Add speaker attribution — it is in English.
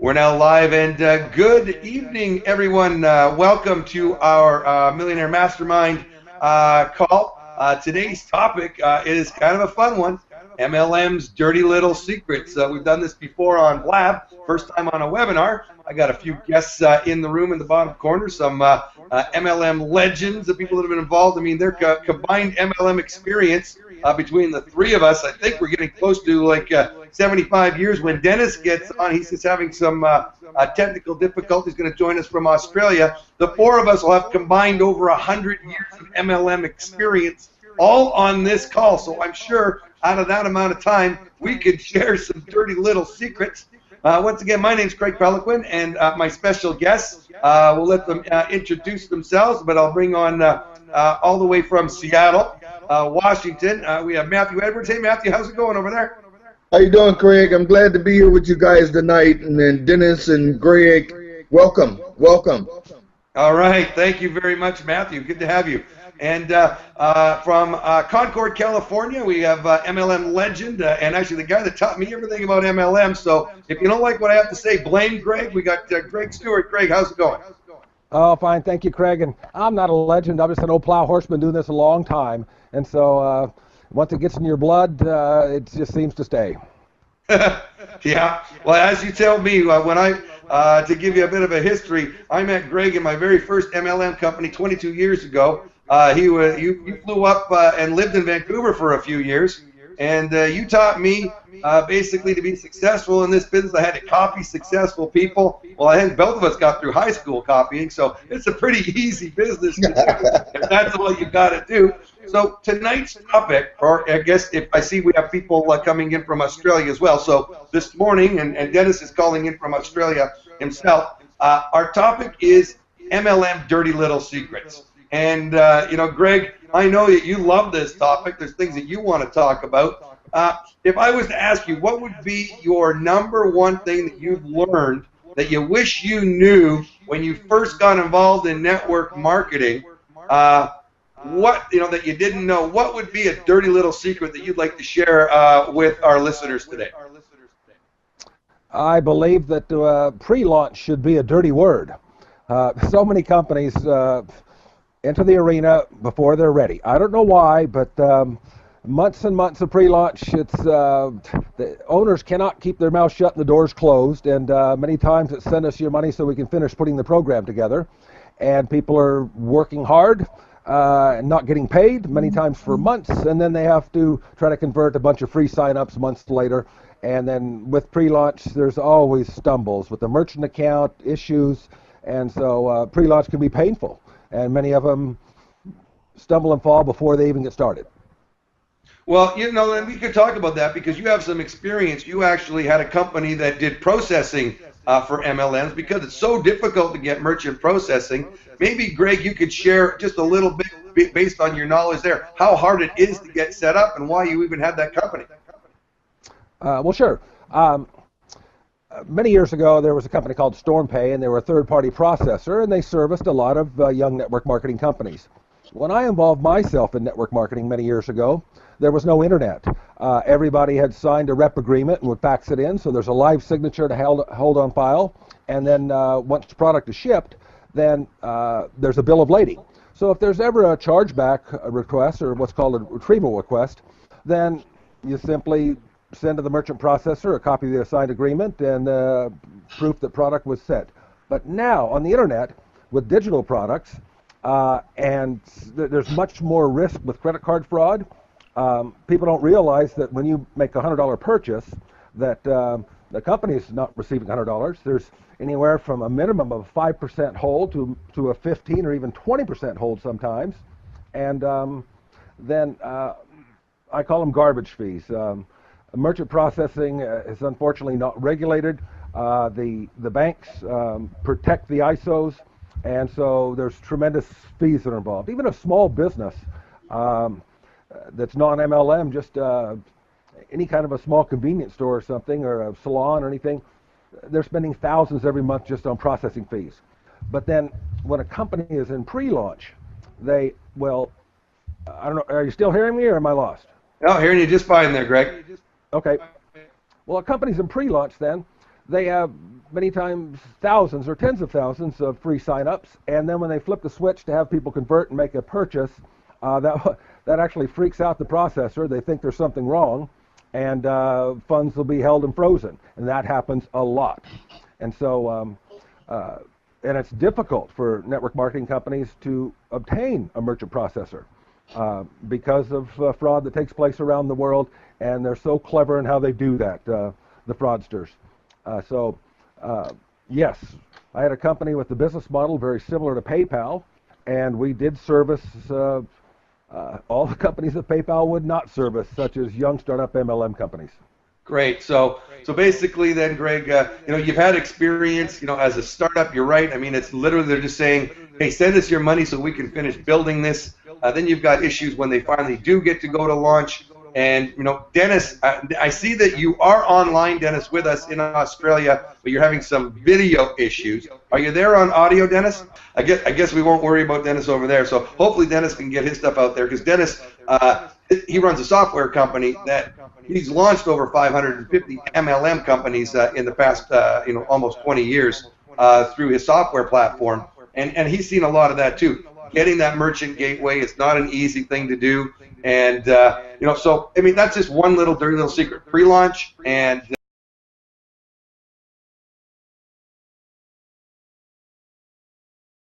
Speaker 1: We're now live, and good evening, everyone. Welcome to our Millionaire Mastermind call. Today's topic is kind of a fun one, MLM's dirty little secrets. We've done this before on Blab, first time on a webinar. I got a few guests in the room in the bottom corner, some MLM legends, the people that have been involved. I mean, their combined MLM experience between the three of us, I think we're getting close to like 75 years. When Dennis gets on, he's just having some technical difficulties, going to join us from Australia. The four of us will have combined over 100 years of MLM experience, all on this call. So I'm sure out of that amount of time, we could share some dirty little secrets. Once again, my name's Craig Peloquin, and my special guests, we'll let them introduce themselves, but I'll bring on all the way from Seattle, Washington, we have Matthew Edwards. Hey, Matthew, how's it going over there?
Speaker 2: How you doing, Craig? I'm glad to be here with you guys tonight. And then Dennis and Greg, welcome, welcome.
Speaker 1: All right, thank you very much, Matthew. Good to have you. And from Concord, California, we have MLM legend, and actually the guy that taught me everything about MLM. So if you don't like what I have to say, blame Greg. We got Greg Stewart. Greg, how's it going?
Speaker 3: Oh, fine. Thank you, Craig. And I'm not a legend. I'm just an old plow horseman doing this a long time. And so once it gets in your blood, it just seems to stay.
Speaker 1: Yeah. Well, as you tell me, when to give you a bit of a history, I met Greg in my very first MLM company 22 years ago. You flew up and lived in Vancouver for a few years, and you taught me basically to be successful in this business. I had to copy successful people. Well, I think both of us got through high school copying, so it's a pretty easy business to do if that's all you got to do. So tonight's topic, or I guess if I see we have people coming in from Australia as well. So this morning, and Dennis is calling in from Australia himself, our topic is MLM dirty little secrets. And, Greg, I know that you love this topic. There's things that you want to talk about. If I was to ask you, what would be your number one thing that you've learned that you wish you knew when you first got involved in network marketing, that you didn't know? What would be a dirty little secret that you'd like to share with our listeners today?
Speaker 3: I believe that pre-launch should be a dirty word. So many companies enter the arena before they're ready. I don't know why, but months and months of pre-launch, the owners cannot keep their mouth shut and the doors closed, and many times it's send us your money so we can finish putting the program together. And people are working hard and not getting paid, many times for months, and then they have to try to convert a bunch of free sign-ups months later. And then with pre-launch, there's always stumbles with the merchant account, issues, and so pre-launch can be painful. And many of them stumble and fall before they even get started.
Speaker 1: Well, and we could talk about that because you have some experience. You actually had a company that did processing for MLMs because it's so difficult to get merchant processing. Maybe, Greg, you could share just a little bit based on your knowledge there, how hard it is to get set up and why you even had that company.
Speaker 3: Well, sure. Many years ago, there was a company called StormPay, and they were a third-party processor, and they serviced a lot of young network marketing companies. When I involved myself in network marketing many years ago, there was no internet. Everybody had signed a rep agreement and would fax it in, so there's a live signature to hold on file, and then once the product is shipped, then there's a bill of lading. So if there's ever a chargeback request or what's called a retrieval request, then you simply send to the merchant processor a copy of the assigned agreement and proof that product was sent. But now on the internet with digital products, and there's much more risk with credit card fraud. People don't realize that when you make a $100 purchase, that the company is not receiving $100. There's anywhere from a minimum of 5% hold to a 15 or even 20% hold sometimes, and then I call them garbage fees. Merchant processing is unfortunately not regulated. The banks protect the ISOs, and so there's tremendous fees that are involved. Even a small business that's non-MLM, just any kind of a small convenience store or something, or a salon or anything, they're spending thousands every month just on processing fees. But then when a company is in pre-launch, I don't know, are you still hearing me or am I lost?
Speaker 1: No, hearing you just fine there, Greg.
Speaker 3: Okay. Well, a company's in pre-launch then, they have many times thousands or tens of thousands of free sign-ups, and then when they flip the switch to have people convert and make a purchase, that actually freaks out the processor. They think there's something wrong, and funds will be held and frozen, and that happens a lot. And so, and it's difficult for network marketing companies to obtain a merchant processor because of fraud that takes place around the world, and they're so clever in how they do that, the fraudsters. Yes, I had a company with the business model very similar to PayPal, and we did service all the companies that PayPal would not service, such as young startup MLM companies.
Speaker 1: Great. So basically then, Greg, you've had experience, as a startup. You're right. I mean, it's literally they're just saying, hey, send us your money so we can finish building this. Then you've got issues when they finally do get to go to launch. And, Dennis, I see that you are online, Dennis, with us in Australia, but you're having some video issues. Are you there on audio, Dennis? I guess we won't worry about Dennis over there. So hopefully Dennis can get his stuff out there, because Dennis, he runs a software company that he's launched over 550 MLM companies in the past, almost 20 years through his software platform. And he's seen a lot of that too. Getting that merchant gateway is not an easy thing to do. And, so, I mean, that's just one little dirty little secret. Pre-launch and